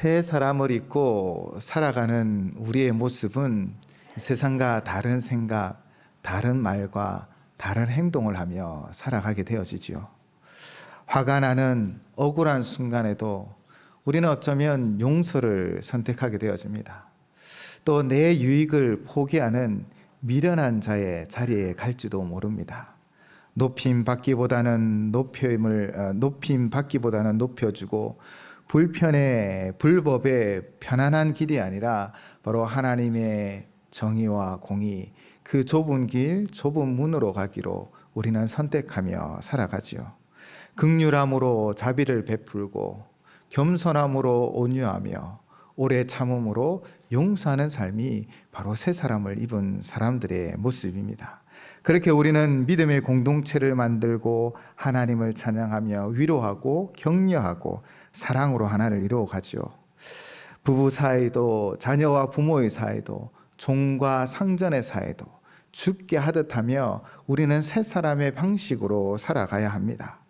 새 사람을 입고 살아가는 우리의 모습은 세상과 다른 생각, 다른 말과 다른 행동을 하며 살아가게 되어지지요. 화가 나는 억울한 순간에도 우리는 어쩌면 용서를 선택하게 되어집니다. 또 내 유익을 포기하는 미련한 자의 자리에 갈지도 모릅니다. 높임 받기보다는 높여주고 불법의 편안한 길이 아니라 바로 하나님의 정의와 공의, 그 좁은 길, 좁은 문으로 가기로 우리는 선택하며 살아가지요. 긍휼함으로 자비를 베풀고 겸손함으로 온유하며 오래 참음으로 용서하는 삶이 바로 새 사람을 입은 사람들의 모습입니다. 그렇게 우리는 믿음의 공동체를 만들고 하나님을 찬양하며 위로하고 격려하고 사랑으로 하나를 이루어가죠. 부부 사이도, 자녀와 부모의 사이도, 종과 상전의 사이도 죽게 하듯하며 우리는 새 사람의 방식으로 살아가야 합니다.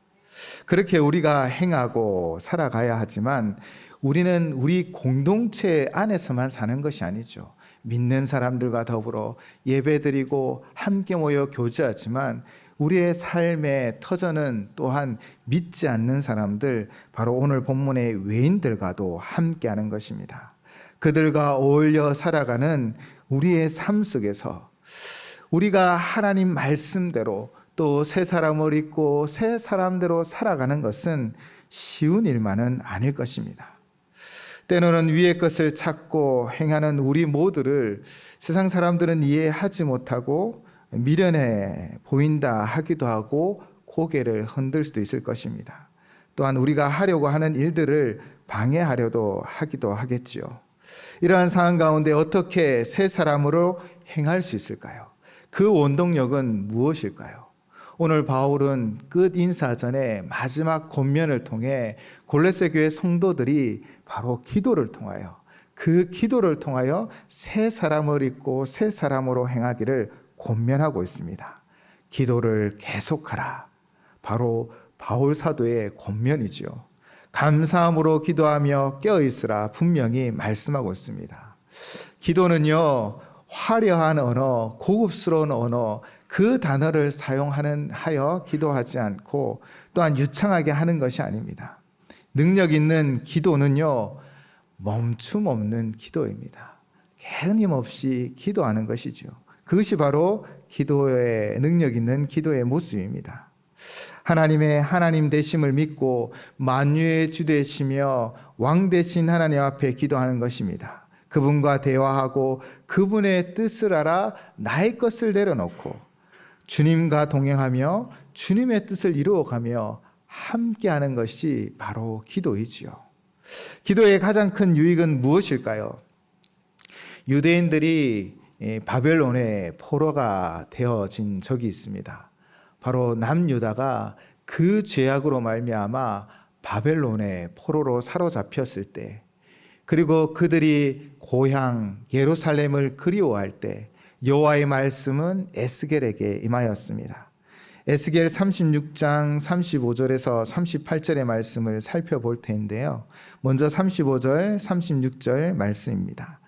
그렇게 우리가 행하고 살아가야 하지만 우리는 우리 공동체 안에서만 사는 것이 아니죠. 믿는 사람들과 더불어 예배드리고 함께 모여 교제하지만 우리의 삶의 터전은 또한 믿지 않는 사람들, 바로 오늘 본문의 외인들과도 함께하는 것입니다. 그들과 어울려 살아가는 우리의 삶 속에서 우리가 하나님 말씀대로 또 새 사람을 입고 새 사람대로 살아가는 것은 쉬운 일만은 아닐 것입니다. 때로는 위의 것을 찾고 행하는 우리 모두를 세상 사람들은 이해하지 못하고 미련해 보인다 하기도 하고 고개를 흔들 수도 있을 것입니다. 또한 우리가 하려고 하는 일들을 방해하려도 하기도 하겠지요. 이러한 상황 가운데 어떻게 새 사람으로 행할 수 있을까요? 그 원동력은 무엇일까요? 오늘 바울은 끝 인사 전에 마지막 권면을 통해 골로새 교회 성도들이 바로 기도를 통하여, 그 기도를 통하여 새 사람을 입고 새 사람으로 행하기를 권면하고 있습니다. 기도를 계속하라. 바로 바울 사도의 권면이지요. 감사함으로 기도하며 깨어있으라 분명히 말씀하고 있습니다. 기도는요, 화려한 언어, 고급스러운 언어, 그 단어를 사용하여 기도하지 않고 또한 유창하게 하는 것이 아닙니다. 능력 있는 기도는요, 멈춤 없는 기도입니다. 끊임없이 기도하는 것이죠. 그것이 바로 기도의 능력 있는 기도의 모습입니다. 하나님의 하나님 되심을 믿고 만유의 주 되시며 왕 되신 하나님 앞에 기도하는 것입니다. 그분과 대화하고 그분의 뜻을 알아 나의 것을 내려놓고 주님과 동행하며 주님의 뜻을 이루어가며 함께하는 것이 바로 기도이지요. 기도의 가장 큰 유익은 무엇일까요? 유대인들이 바벨론의 포로가 되어진 적이 있습니다. 바로 남유다가 그 죄악으로 말미암아 바벨론의 포로로 사로잡혔을 때, 그리고 그들이 고향 예루살렘을 그리워할 때 여호와의 말씀은 에스겔에게 임하였습니다. 에스겔 36장 35절에서 38절의 말씀을 살펴볼 텐데요. 먼저 35절, 36절 말씀입니다.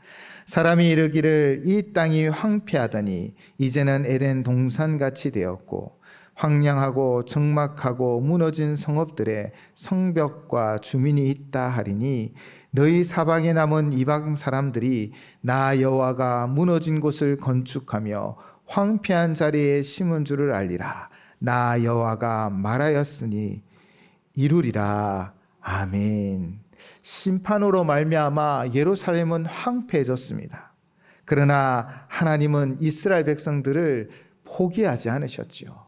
사람이 이르기를 이 땅이 황폐하더니 이제는 에덴 동산같이 되었고 황량하고 적막하고 무너진 성읍들의 성벽과 주민이 있다 하리니 너희 사방에 남은 이방 사람들이 나 여호와가 무너진 곳을 건축하며 황폐한 자리에 심은 줄을 알리라. 나 여호와가 말하였으니 이루리라. 아멘. 심판으로 말미암아 예루살렘은 황폐해졌습니다. 그러나 하나님은 이스라엘 백성들을 포기하지 않으셨지요.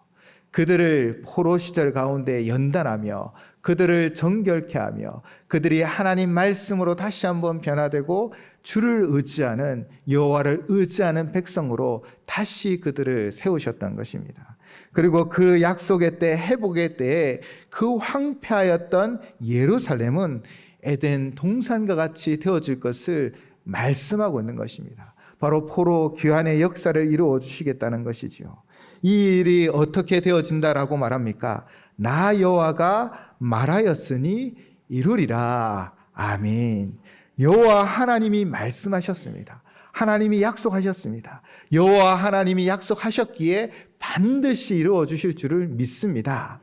그들을 포로 시절 가운데 연단하며 그들을 정결케 하며 그들이 하나님 말씀으로 다시 한번 변화되고 주를 의지하는, 여호와를 의지하는 백성으로 다시 그들을 세우셨던 것입니다. 그리고 그 약속의 때, 회복의 때에 그 황폐하였던 예루살렘은 에덴 동산과 같이 되어질 것을 말씀하고 있는 것입니다. 바로 포로 귀환의 역사를 이루어 주시겠다는 것이지요. 이 일이 어떻게 되어진다라고 말합니까? 나 여호와가 말하였으니 이루리라. 아멘. 여호와 하나님이 말씀하셨습니다. 하나님이 약속하셨습니다. 여호와 하나님이 약속하셨기에 반드시 이루어 주실 줄을 믿습니다.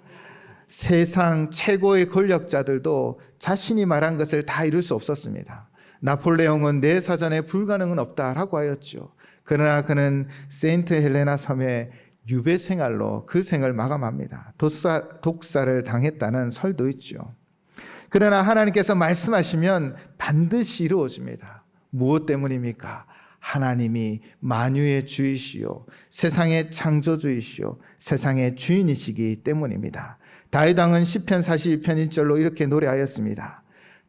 세상 최고의 권력자들도 자신이 말한 것을 다 이룰 수 없었습니다. 나폴레옹은 내 사전에 불가능은 없다라고 하였죠. 그러나 그는 세인트 헬레나 섬의 유배 생활로 그 생을 마감합니다. 독사를 당했다는 설도 있죠. 그러나 하나님께서 말씀하시면 반드시 이루어집니다. 무엇 때문입니까? 하나님이 만유의 주이시요 세상의 창조주이시요 세상의 주인이시기 때문입니다. 다윗 왕은 시편 42편 1절로 이렇게 노래하였습니다.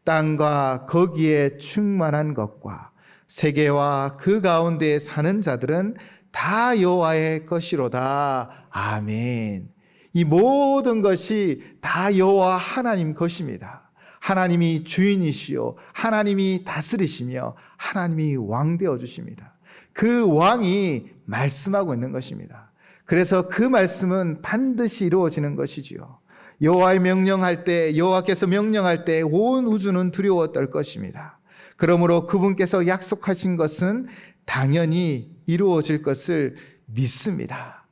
땅과 거기에 충만한 것과 세계와 그 가운데에 사는 자들은 다 여호와의 것이로다. 아멘. 이 모든 것이 다 여호와 하나님 것입니다. 하나님이 주인이시요 하나님이 다스리시며 하나님이 왕 되어 주십니다. 그 왕이 말씀하고 있는 것입니다. 그래서 그 말씀은 반드시 이루어지는 것이지요. 여호와의 명령할 때, 여호와께서 명령할 때 온 우주는 두려워 떨 것입니다. 그러므로 그분께서 약속하신 것은 당연히 이루어질 것을 믿습니다.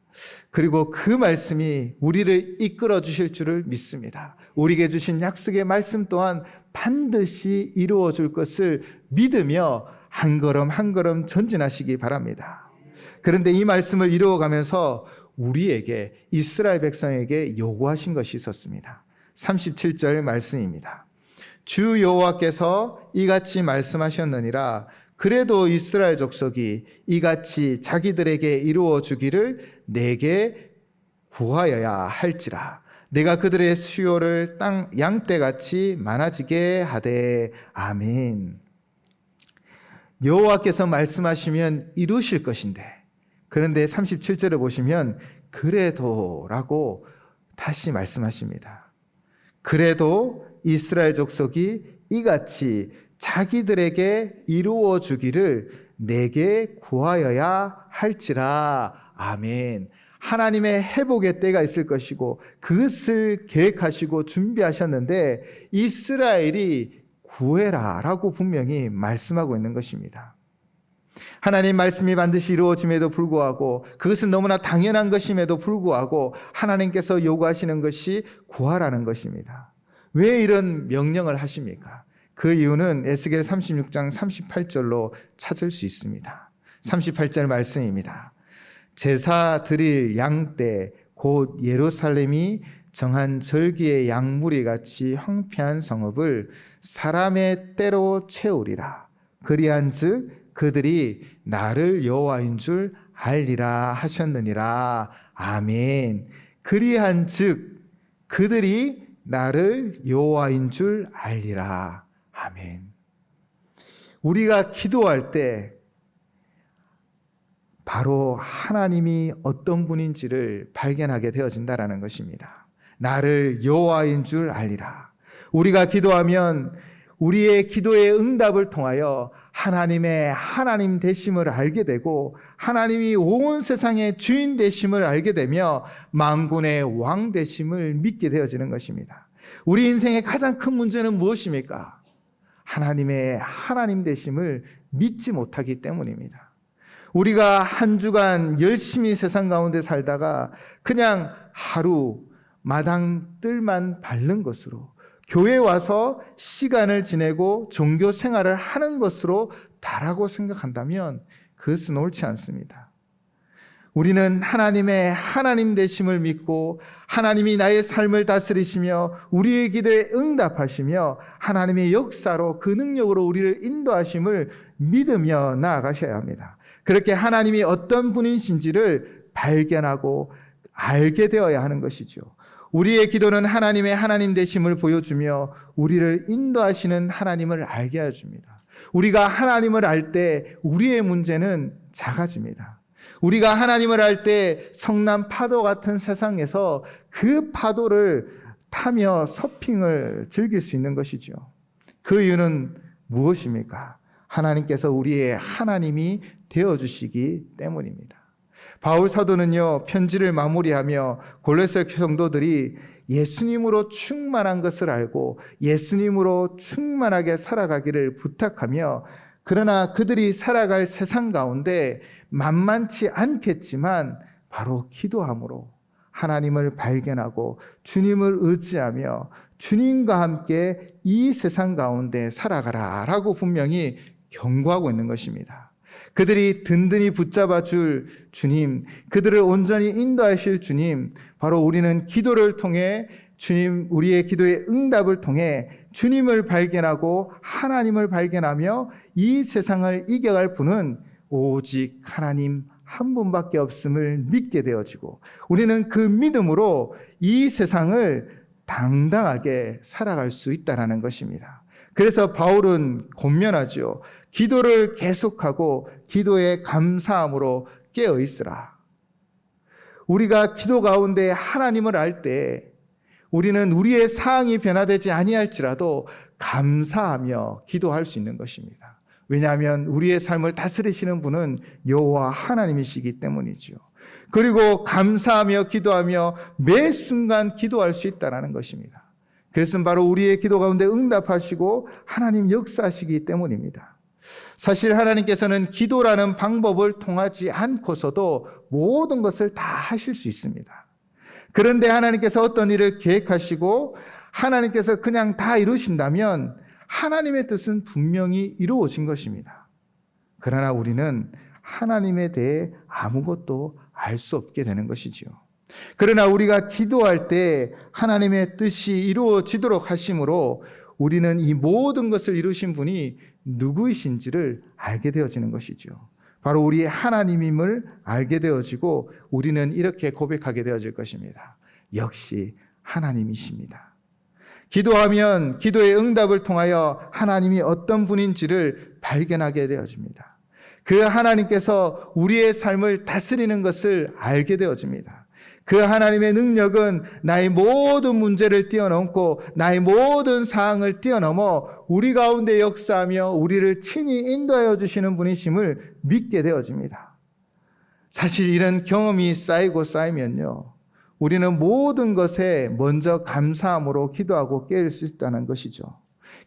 그리고 그 말씀이 우리를 이끌어 주실 줄을 믿습니다. 우리에게 주신 약속의 말씀 또한 반드시 이루어 줄 것을 믿으며 한 걸음 한 걸음 전진하시기 바랍니다. 그런데 이 말씀을 이루어가면서 우리에게, 이스라엘 백성에게 요구하신 것이 있었습니다. 37절 말씀입니다. 주 여호와께서 이같이 말씀하셨느니라. 그래도 이스라엘 족속이 이같이 자기들에게 이루어 주기를 내게 구하여야 할지라. 내가 그들의 수요를 땅 양떼같이 많아지게 하되. 아멘. 여호와께서 말씀하시면 이루실 것인데, 그런데 37절을 보시면 그래도라고 다시 말씀하십니다. 그래도 이스라엘 족속이 이같이 자기들에게 이루어 주기를 내게 구하여야 할지라. 아멘. 하나님의 회복의 때가 있을 것이고 그것을 계획하시고 준비하셨는데 이스라엘이 구해라 라고 분명히 말씀하고 있는 것입니다. 하나님 말씀이 반드시 이루어짐에도 불구하고, 그것은 너무나 당연한 것임에도 불구하고 하나님께서 요구하시는 것이 구하라는 것입니다. 왜 이런 명령을 하십니까? 그 이유는 에스겔 36장 38절로 찾을 수 있습니다. 38절 말씀입니다. 제사 드릴 양떼 곧 예루살렘이 정한 절기의 양무리 같이 황폐한 성읍을 사람의 때로 채우리라. 그리한즉 그들이 나를 여호와인 줄 알리라 하셨느니라. 아멘. 그리한즉 그들이 나를 여호와인 줄 알리라. 아멘. 우리가 기도할 때 바로 하나님이 어떤 분인지를 발견하게 되어진다라는 것입니다. 나를 여호와인 줄 알리라. 우리가 기도하면 우리의 기도의 응답을 통하여 하나님의 하나님 되심을 알게 되고 하나님이 온 세상의 주인 되심을 알게 되며 만군의 왕 되심을 믿게 되어지는 것입니다. 우리 인생의 가장 큰 문제는 무엇입니까? 하나님의 하나님 되심을 믿지 못하기 때문입니다. 우리가 한 주간 열심히 세상 가운데 살다가 그냥 하루 마당 뜰만 밟는 것으로, 교회 와서 시간을 지내고 종교 생활을 하는 것으로 다라고 생각한다면 그것은 옳지 않습니다. 우리는 하나님의 하나님 되심을 믿고 하나님이 나의 삶을 다스리시며 우리의 기도에 응답하시며 하나님의 역사로 그 능력으로 우리를 인도하심을 믿으며 나아가셔야 합니다. 그렇게 하나님이 어떤 분이신지를 발견하고 알게 되어야 하는 것이죠. 우리의 기도는 하나님의 하나님 되심을 보여주며 우리를 인도하시는 하나님을 알게 해줍니다. 우리가 하나님을 알 때 우리의 문제는 작아집니다. 우리가 하나님을 알 때 성난 파도 같은 세상에서 그 파도를 타며 서핑을 즐길 수 있는 것이죠. 그 이유는 무엇입니까? 하나님께서 우리의 하나님이 되어주시기 때문입니다. 바울 사도는요, 편지를 마무리하며 골로새 성도들이 예수님으로 충만한 것을 알고 예수님으로 충만하게 살아가기를 부탁하며, 그러나 그들이 살아갈 세상 가운데 만만치 않겠지만 바로 기도함으로 하나님을 발견하고 주님을 의지하며 주님과 함께 이 세상 가운데 살아가라 라고 분명히 경고하고 있는 것입니다. 그들이 든든히 붙잡아 줄 주님, 그들을 온전히 인도하실 주님, 바로 우리는 기도를 통해 주님, 우리의 기도의 응답을 통해 주님을 발견하고 하나님을 발견하며 이 세상을 이겨갈 분은 오직 하나님 한 분밖에 없음을 믿게 되어지고, 우리는 그 믿음으로 이 세상을 당당하게 살아갈 수 있다는 것입니다. 그래서 바울은 권면하죠. 기도를 계속하고 기도에 감사함으로 깨어 있으라. 우리가 기도 가운데 하나님을 알 때 우리는 우리의 상황이 변화되지 아니할지라도 감사하며 기도할 수 있는 것입니다. 왜냐하면 우리의 삶을 다스리시는 분은 여호와 하나님이시기 때문이죠. 그리고 감사하며 기도하며 매 순간 기도할 수 있다는 것입니다. 그것은 바로 우리의 기도 가운데 응답하시고 하나님 역사하시기 때문입니다. 사실 하나님께서는 기도라는 방법을 통하지 않고서도 모든 것을 다 하실 수 있습니다. 그런데 하나님께서 어떤 일을 계획하시고 하나님께서 그냥 다 이루신다면 하나님의 뜻은 분명히 이루어진 것입니다. 그러나 우리는 하나님에 대해 아무것도 알 수 없게 되는 것이지요. 그러나 우리가 기도할 때 하나님의 뜻이 이루어지도록 하심으로 우리는 이 모든 것을 이루신 분이 누구이신지를 알게 되어지는 것이죠. 바로 우리의 하나님임을 알게 되어지고 우리는 이렇게 고백하게 되어질 것입니다. 역시 하나님이십니다. 기도하면 기도의 응답을 통하여 하나님이 어떤 분인지를 발견하게 되어집니다. 그 하나님께서 우리의 삶을 다스리는 것을 알게 되어집니다. 그 하나님의 능력은 나의 모든 문제를 뛰어넘고 나의 모든 사항을 뛰어넘어 우리 가운데 역사하며 우리를 친히 인도하여 주시는 분이심을 믿게 되어집니다. 사실 이런 경험이 쌓이면요, 우리는 모든 것에 먼저 감사함으로 기도하고 깨일 수 있다는 것이죠.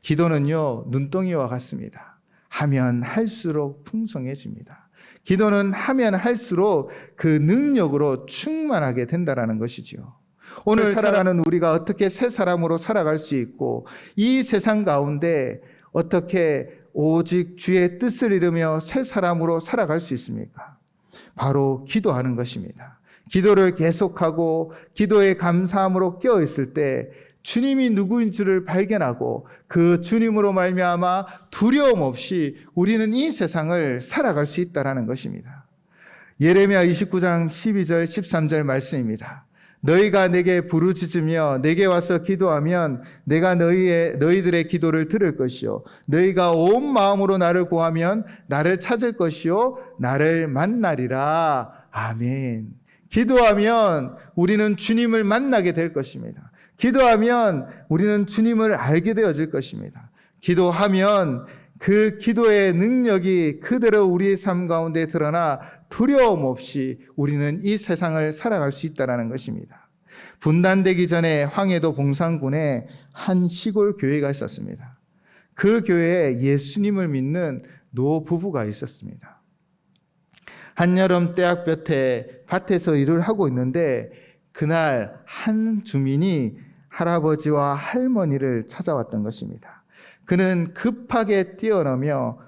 기도는요, 눈덩이와 같습니다. 하면 할수록 풍성해집니다. 기도는 하면 할수록 그 능력으로 충만하게 된다는 것이죠. 오늘 살아가는 우리가 어떻게 새 사람으로 살아갈 수 있고 이 세상 가운데 어떻게 오직 주의 뜻을 이루며 새 사람으로 살아갈 수 있습니까? 바로 기도하는 것입니다. 기도를 계속하고 기도에 감사함으로 깨어 있을 때 주님이 누구인 줄을 발견하고 그 주님으로 말미암아 두려움 없이 우리는 이 세상을 살아갈 수 있다는 것입니다. 예레미야 29장 12절 13절 말씀입니다. 너희가 내게 부르짖으며 내게 와서 기도하면 내가 너희들의 기도를 들을 것이요 너희가 온 마음으로 나를 구하면 나를 찾을 것이요 나를 만나리라. 아멘. 기도하면 우리는 주님을 만나게 될 것입니다. 기도하면 우리는 주님을 알게 되어질 것입니다. 기도하면 그 기도의 능력이 그대로 우리의 삶 가운데 드러나 두려움 없이 우리는 이 세상을 살아갈 수 있다는 것입니다. 분단되기 전에 황해도 봉산군에 한 시골 교회가 있었습니다. 그 교회에 예수님을 믿는 노부부가 있었습니다. 한여름 때학볕에 밭에서 일을 하고 있는데 그날 한 주민이 할아버지와 할머니를 찾아왔던 것입니다. 그는 급하게 뛰어넘어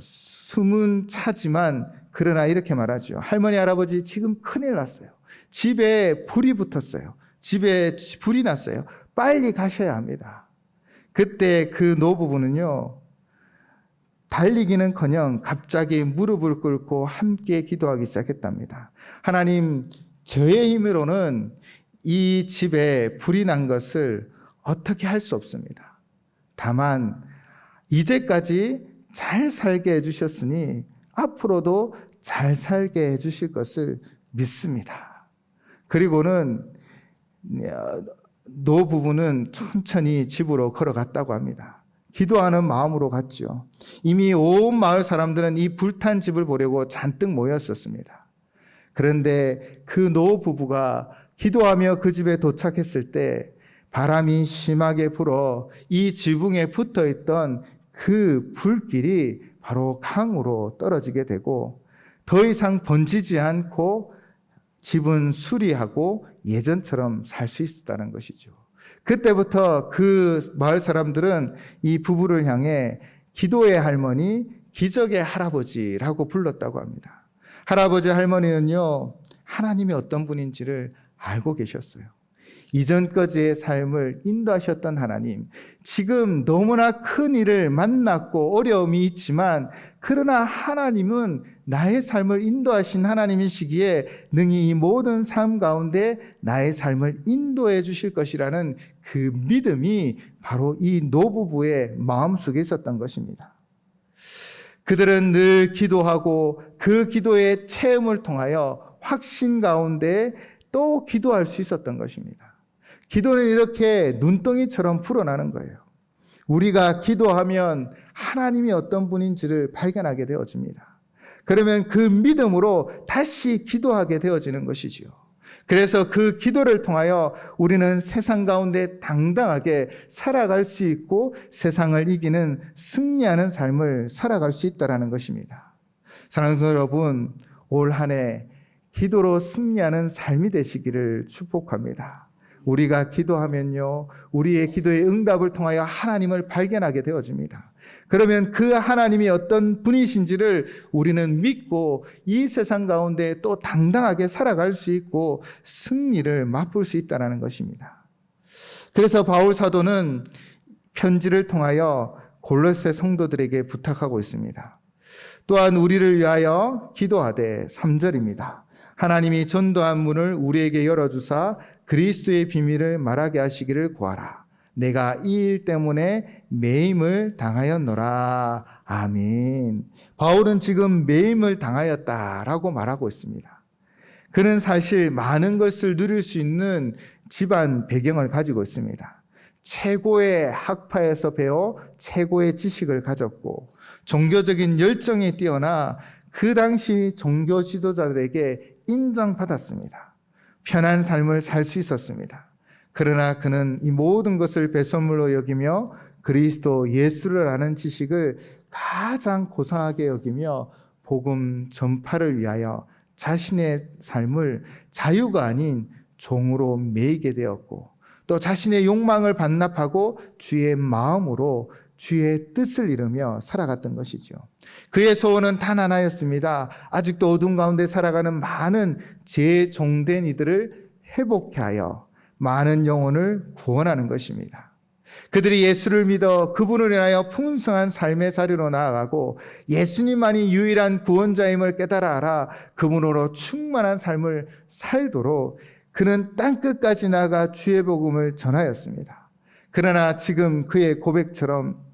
숨은 차지만 그러나 이렇게 말하죠. 할머니, 할아버지 지금 큰일 났어요. 집에 불이 붙었어요. 집에 불이 났어요. 빨리 가셔야 합니다. 그때 그 노부부는요, 달리기는커녕 갑자기 무릎을 꿇고 함께 기도하기 시작했답니다. 하나님, 저의 힘으로는 이 집에 불이 난 것을 어떻게 할 수 없습니다. 다만 이제까지 잘 살게 해주셨으니 앞으로도 잘 살게 해주실 것을 믿습니다. 그리고는 노부부는 천천히 집으로 걸어갔다고 합니다. 기도하는 마음으로 갔죠. 이미 온 마을 사람들은 이 불탄 집을 보려고 잔뜩 모였었습니다. 그런데 그 노 부부가 기도하며 그 집에 도착했을 때 바람이 심하게 불어 이 지붕에 붙어 있던 그 불길이 바로 강으로 떨어지게 되고 더 이상 번지지 않고 집은 수리하고 예전처럼 살 수 있었다는 것이죠. 그때부터 그 마을 사람들은 이 부부를 향해 기도의 할머니, 기적의 할아버지라고 불렀다고 합니다. 할아버지 할머니는요, 하나님이 어떤 분인지를 알고 계셨어요. 이전까지의 삶을 인도하셨던 하나님, 지금 너무나 큰 일을 만났고 어려움이 있지만 그러나 하나님은 나의 삶을 인도하신 하나님이시기에 능히 이 모든 삶 가운데 나의 삶을 인도해 주실 것이라는 그 믿음이 바로 이 노부부의 마음속에 있었던 것입니다. 그들은 늘 기도하고 그 기도의 체험을 통하여 확신 가운데 또 기도할 수 있었던 것입니다. 기도는 이렇게 눈덩이처럼 불어나는 거예요. 우리가 기도하면 하나님이 어떤 분인지를 발견하게 되어집니다. 그러면 그 믿음으로 다시 기도하게 되어지는 것이지요. 그래서 그 기도를 통하여 우리는 세상 가운데 당당하게 살아갈 수 있고 세상을 이기는 승리하는 삶을 살아갈 수 있다는 것입니다. 사랑하는 여러분, 올 한 해 기도로 승리하는 삶이 되시기를 축복합니다. 우리가 기도하면요, 우리의 기도의 응답을 통하여 하나님을 발견하게 되어집니다. 그러면 그 하나님이 어떤 분이신지를 우리는 믿고 이 세상 가운데 또 당당하게 살아갈 수 있고 승리를 맛볼 수 있다는 것입니다. 그래서 바울 사도는 편지를 통하여 골로새 성도들에게 부탁하고 있습니다. 또한 우리를 위하여 기도하되 3절입니다. 하나님이 전도한 문을 우리에게 열어주사 그리스도의 비밀을 말하게 하시기를 구하라. 내가 이 일 때문에 매임을 당하였노라. 아멘. 바울은 지금 매임을 당하였다라고 말하고 있습니다. 그는 사실 많은 것을 누릴 수 있는 집안 배경을 가지고 있습니다. 최고의 학파에서 배워 최고의 지식을 가졌고 종교적인 열정이 뛰어나 그 당시 종교 지도자들에게 인정받았습니다. 편한 삶을 살 수 있었습니다. 그러나 그는 이 모든 것을 배설물로 여기며 그리스도 예수를 아는 지식을 가장 고상하게 여기며 복음 전파를 위하여 자신의 삶을 자유가 아닌 종으로 매이게 되었고 또 자신의 욕망을 반납하고 주의 마음으로 주의 뜻을 이루며 살아갔던 것이죠. 그의 소원은 단 하나였습니다. 아직도 어둠 가운데 살아가는 많은 재종된 이들을 회복케 하여 많은 영혼을 구원하는 것입니다. 그들이 예수를 믿어 그분을 인하여 풍성한 삶의 자리로 나아가고 예수님만이 유일한 구원자임을 깨달아 알아 그분으로 충만한 삶을 살도록 그는 땅끝까지 나아가 주의 복음을 전하였습니다. 그러나 지금 그의 고백처럼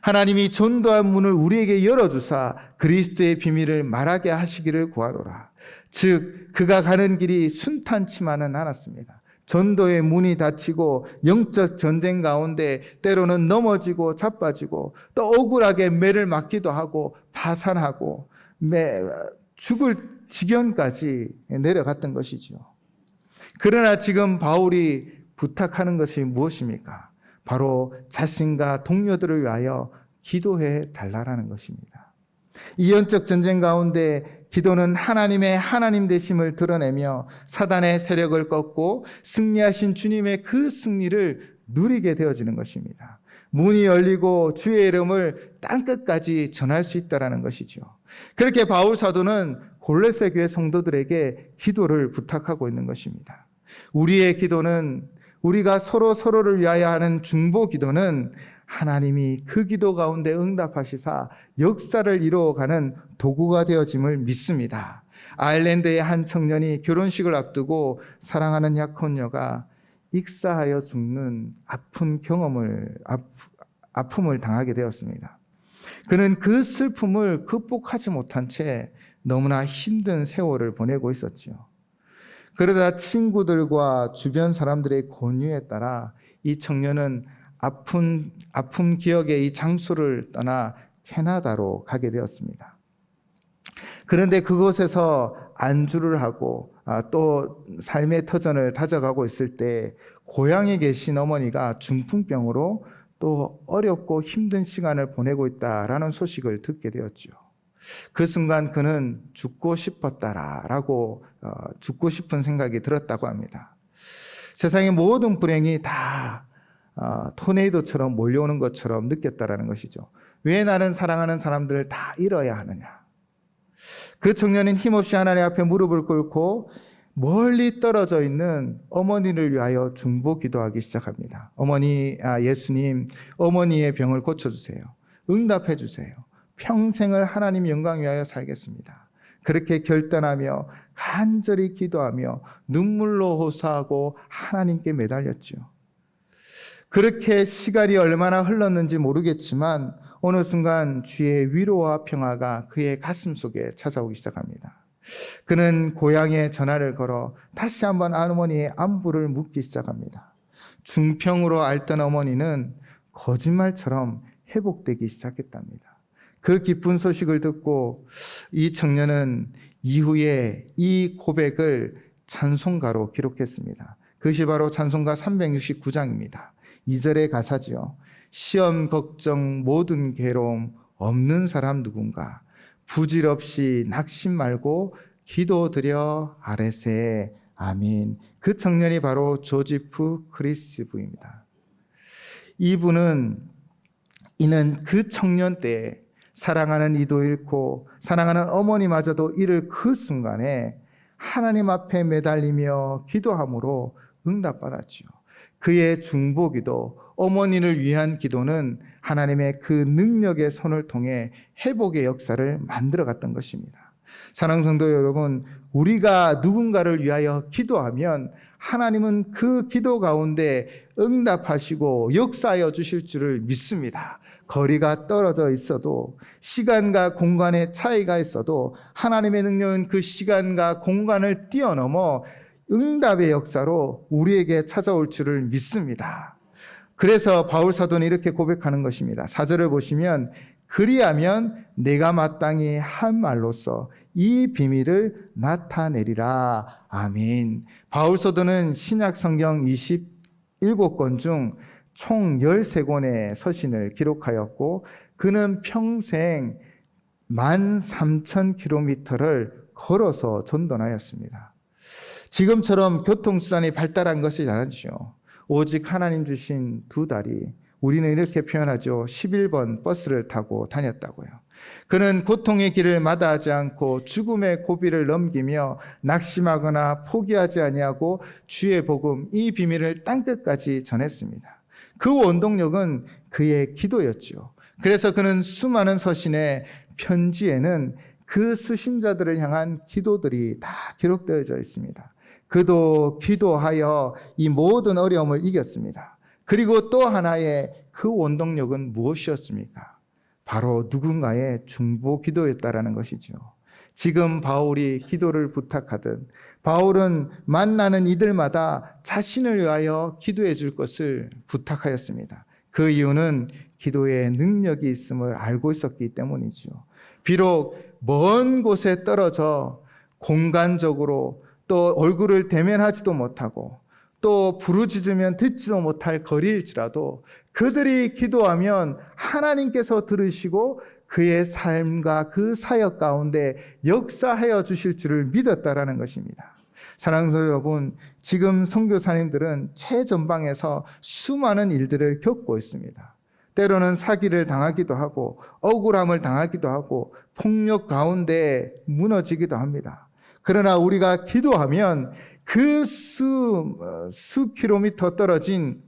하나님이 전도한 문을 우리에게 열어주사 그리스도의 비밀을 말하게 하시기를 구하노라. 즉 그가 가는 길이 순탄치만은 않았습니다. 전도의 문이 닫히고 영적 전쟁 가운데 때로는 넘어지고 자빠지고 또 억울하게 매를 맞기도 하고 파산하고 죽을 지경까지 내려갔던 것이죠. 그러나 지금 바울이 부탁하는 것이 무엇입니까? 바로 자신과 동료들을 위하여 기도해 달라라는 것입니다. 이 영적 전쟁 가운데 기도는 하나님의 하나님 되심을 드러내며 사단의 세력을 꺾고 승리하신 주님의 그 승리를 누리게 되어지는 것입니다. 문이 열리고 주의 이름을 땅끝까지 전할 수 있다는 것이죠. 그렇게 바울 사도는 골로새 교회 성도들에게 기도를 부탁하고 있는 것입니다. 우리의 기도는 우리가 서로를 위하여 하는 중보 기도는 하나님이 그 기도 가운데 응답하시사 역사를 이루어가는 도구가 되어짐을 믿습니다. 아일랜드의 한 청년이 결혼식을 앞두고 사랑하는 약혼녀가 익사하여 죽는 아픔을 당하게 되었습니다. 그는 그 슬픔을 극복하지 못한 채 너무나 힘든 세월을 보내고 있었죠. 그러다 친구들과 주변 사람들의 권유에 따라 이 청년은 아픔 기억의 이 장소를 떠나 캐나다로 가게 되었습니다. 그런데 그곳에서 안주를 하고 또 삶의 터전을 다져가고 있을 때 고향에 계신 어머니가 중풍병으로 또 어렵고 힘든 시간을 보내고 있다라는 소식을 듣게 되었죠. 그 순간 그는 죽고 싶었다라고 죽고 싶은 생각이 들었다고 합니다. 세상의 모든 불행이 다 토네이도처럼 몰려오는 것처럼 느꼈다라는 것이죠. 왜 나는 사랑하는 사람들을 다 잃어야 하느냐? 그 청년은 힘없이 하나님 앞에 무릎을 꿇고 멀리 떨어져 있는 어머니를 위하여 중보 기도하기 시작합니다. 예수님, 어머니의 병을 고쳐주세요. 응답해 주세요. 평생을 하나님 영광 위하여 살겠습니다. 그렇게 결단하며 간절히 기도하며 눈물로 호소하고 하나님께 매달렸죠. 그렇게 시간이 얼마나 흘렀는지 모르겠지만 어느 순간 주의 위로와 평화가 그의 가슴 속에 찾아오기 시작합니다. 그는 고향에 전화를 걸어 다시 한번 어머니의 안부를 묻기 시작합니다. 중풍으로 앓던 어머니는 거짓말처럼 회복되기 시작했답니다. 그 기쁜 소식을 듣고 이 청년은 이후에 이 고백을 찬송가로 기록했습니다. 그것이 바로 찬송가 369장입니다. 2절의 가사지요. 시험, 걱정, 모든 괴로움 없는 사람 누군가 부질없이 낙심 말고 기도드려 아뢰세. 아멘. 그 청년이 바로 조지프 크리스부입니다. 이는 그 청년 때에 사랑하는 이도 잃고 사랑하는 어머니마저도 잃을 그 순간에 하나님 앞에 매달리며 기도함으로 응답받았지요. 그의 중보기도, 어머니를 위한 기도는 하나님의 그 능력의 손을 통해 회복의 역사를 만들어갔던 것입니다. 사랑하는 성도 여러분, 우리가 누군가를 위하여 기도하면 하나님은 그 기도 가운데 응답하시고 역사하여 주실 줄을 믿습니다. 거리가 떨어져 있어도, 시간과 공간의 차이가 있어도 하나님의 능력은 그 시간과 공간을 뛰어넘어 응답의 역사로 우리에게 찾아올 줄을 믿습니다. 그래서 바울 사도는 이렇게 고백하는 것입니다. 4절을 보시면 그리하면 내가 마땅히 한 말로써 이 비밀을 나타내리라. 아멘. 바울 사도는 신약 성경 27권 중 총 13권의 서신을 기록하였고 그는 평생 13,000km를 걸어서 전도하였습니다. 지금처럼 교통수단이 발달한 것이 아니죠. 오직 하나님 주신 두 다리, 우리는 이렇게 표현하죠. 11번 버스를 타고 다녔다고요. 그는 고통의 길을 마다하지 않고 죽음의 고비를 넘기며 낙심하거나 포기하지 아니하고 주의 복음, 이 비밀을 땅끝까지 전했습니다. 그 원동력은 그의 기도였죠. 그래서 그는 수많은 서신의 편지에는 그 수신자들을 향한 기도들이 다 기록되어져 있습니다. 그도 기도하여 이 모든 어려움을 이겼습니다. 그리고 또 하나의 그 원동력은 무엇이었습니까? 바로 누군가의 중보 기도였다라는 것이죠. 지금 바울이 기도를 부탁하듯 바울은 만나는 이들마다 자신을 위하여 기도해 줄 것을 부탁하였습니다. 그 이유는 기도에 능력이 있음을 알고 있었기 때문이죠. 비록 먼 곳에 떨어져 공간적으로 또 얼굴을 대면하지도 못하고 또 부르짖으면 듣지도 못할 거리일지라도 그들이 기도하면 하나님께서 들으시고 그의 삶과 그 사역 가운데 역사하여 주실 줄을 믿었다라는 것입니다. 사랑하는 여러분, 지금 선교사님들은 최전방에서 수많은 일들을 겪고 있습니다. 때로는 사기를 당하기도 하고 억울함을 당하기도 하고 폭력 가운데 무너지기도 합니다. 그러나 우리가 기도하면 그 수 킬로미터 떨어진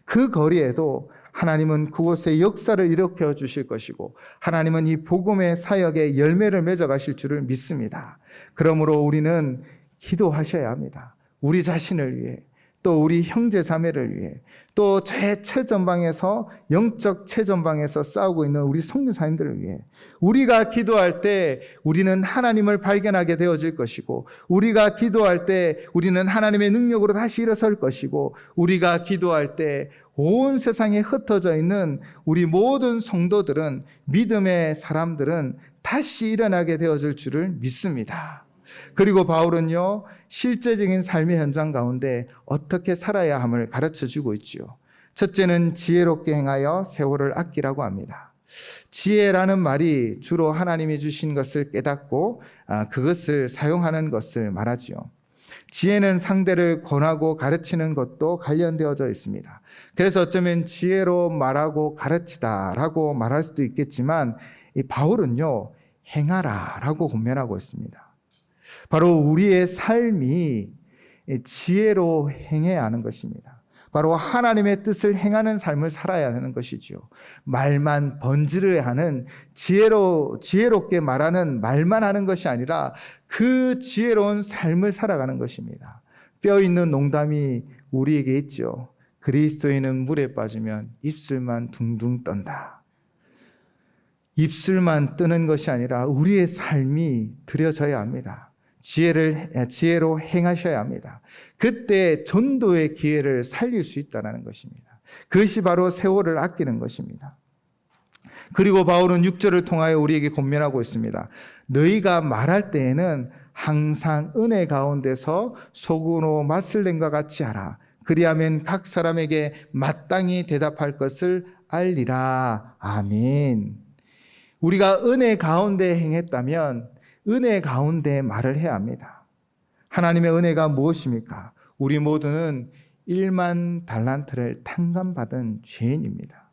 그 거리에도 하나님은 그곳에 역사를 일으켜 주실 것이고 하나님은 이 복음의 사역에 열매를 맺어 가실 줄을 믿습니다. 그러므로 우리는 기도하셔야 합니다. 우리 자신을 위해, 또 우리 형제 자매를 위해, 또 최전방에서 영적 최전방에서 싸우고 있는 우리 선교사님들을 위해 우리가 기도할 때 우리는 하나님을 발견하게 되어질 것이고 우리가 기도할 때 우리는 하나님의 능력으로 다시 일어설 것이고 우리가 기도할 때 온 세상에 흩어져 있는 우리 모든 성도들은 믿음의 사람들은 다시 일어나게 되어질 줄을 믿습니다. 그리고 바울은요, 실제적인 삶의 현장 가운데 어떻게 살아야 함을 가르쳐 주고 있지요. 첫째는 지혜롭게 행하여 세월을 아끼라고 합니다. 지혜라는 말이 주로 하나님이 주신 것을 깨닫고 그것을 사용하는 것을 말하지요. 지혜는 상대를 권하고 가르치는 것도 관련되어져 있습니다. 그래서 어쩌면 지혜로 말하고 가르치다라고 말할 수도 있겠지만 이 바울은요, 행하라라고 권면하고 있습니다. 바로 우리의 삶이 지혜로 행해야 하는 것입니다. 바로 하나님의 뜻을 행하는 삶을 살아야 하는 것이죠. 말만 번지르르 하는 지혜롭게 말하는 말만 하는 것이 아니라 그 지혜로운 삶을 살아가는 것입니다. 뼈 있는 농담이 우리에게 있죠. 그리스도인은 물에 빠지면 입술만 둥둥 떤다. 입술만 뜨는 것이 아니라 우리의 삶이 드려져야 합니다. 지혜로 행하셔야 합니다. 그때 전도의 기회를 살릴 수 있다는 것입니다. 그것이 바로 세월을 아끼는 것입니다. 그리고 바울은 6절을 통하여 우리에게 권면하고 있습니다. 너희가 말할 때에는 항상 은혜 가운데서 소금으로 맛을 낸과 같이 하라. 그리하면 각 사람에게 마땅히 대답할 것을 알리라. 아멘. 우리가 은혜 가운데 행했다면 은혜 가운데 말을 해야 합니다. 하나님의 은혜가 무엇입니까? 우리 모두는 1만 달란트를 탕감받은 죄인입니다.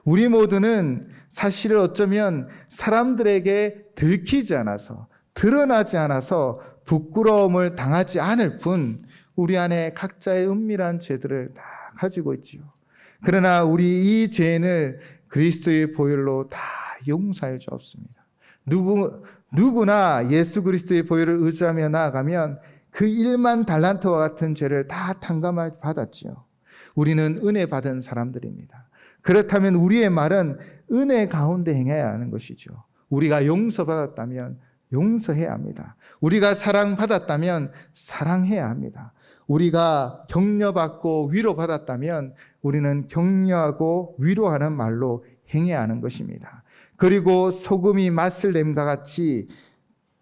우리 모두는 사실을 어쩌면 사람들에게 들키지 않아서, 드러나지 않아서 부끄러움을 당하지 않을 뿐 우리 안에 각자의 은밀한 죄들을 다 가지고 있지요. 그러나 우리 이 죄인을 그리스도의 보혈로 다 용서해 주옵습니다. 누구나 예수 그리스도의 보혈을 의지하며 나아가면 그 1만 달란트와 같은 죄를 다 탕감을 받았지요. 우리는 은혜 받은 사람들입니다. 그렇다면 우리의 말은 은혜 가운데 행해야 하는 것이죠. 우리가 용서받았다면 용서해야 합니다. 우리가 사랑받았다면 사랑해야 합니다. 우리가 격려받고 위로받았다면 우리는 격려하고 위로하는 말로 행해야 하는 것입니다. 그리고 소금이 맛을 냄과 같이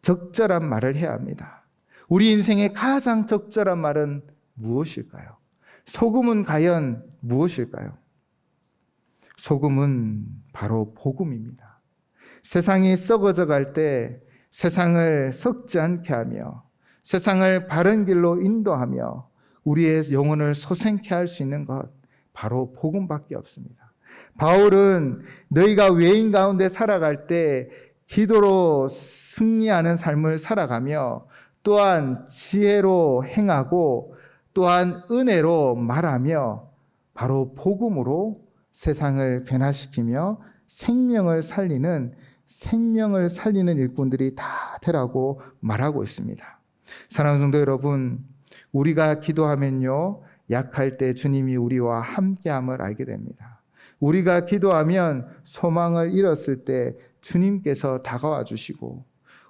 적절한 말을 해야 합니다. 우리 인생의 가장 적절한 말은 무엇일까요? 소금은 과연 무엇일까요? 소금은 바로 복음입니다. 세상이 썩어져 갈 때 세상을 썩지 않게 하며 세상을 바른 길로 인도하며 우리의 영혼을 소생케 할 수 있는 것 바로 복음밖에 없습니다. 바울은 너희가 외인 가운데 살아갈 때 기도로 승리하는 삶을 살아가며 또한 지혜로 행하고 또한 은혜로 말하며 바로 복음으로 세상을 변화시키며 생명을 살리는 일꾼들이 다 되라고 말하고 있습니다. 사랑하는 성도 여러분, 우리가 기도하면요, 약할 때 주님이 우리와 함께함을 알게 됩니다. 우리가 기도하면 소망을 잃었을 때 주님께서 다가와 주시고,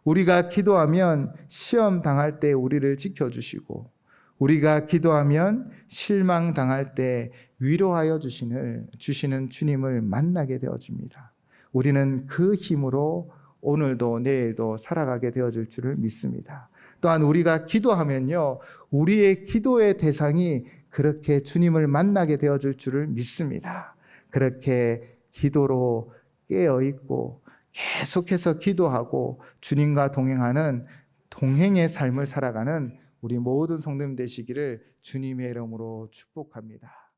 우리가 기도하면 시험 당할 때 우리를 지켜주시고, 우리가 기도하면 실망 당할 때 위로하여 주시는 주님을 만나게 되어집니다. 우리는 그 힘으로 오늘도 내일도 살아가게 되어질 줄을 믿습니다. 또한 우리가 기도하면요, 우리의 기도의 대상이 그렇게 주님을 만나게 되어질 줄을 믿습니다. 그렇게 기도로 깨어있고 계속해서 기도하고 주님과 동행하는 동행의 삶을 살아가는 우리 모든 성도님 되시기를 주님의 이름으로 축복합니다.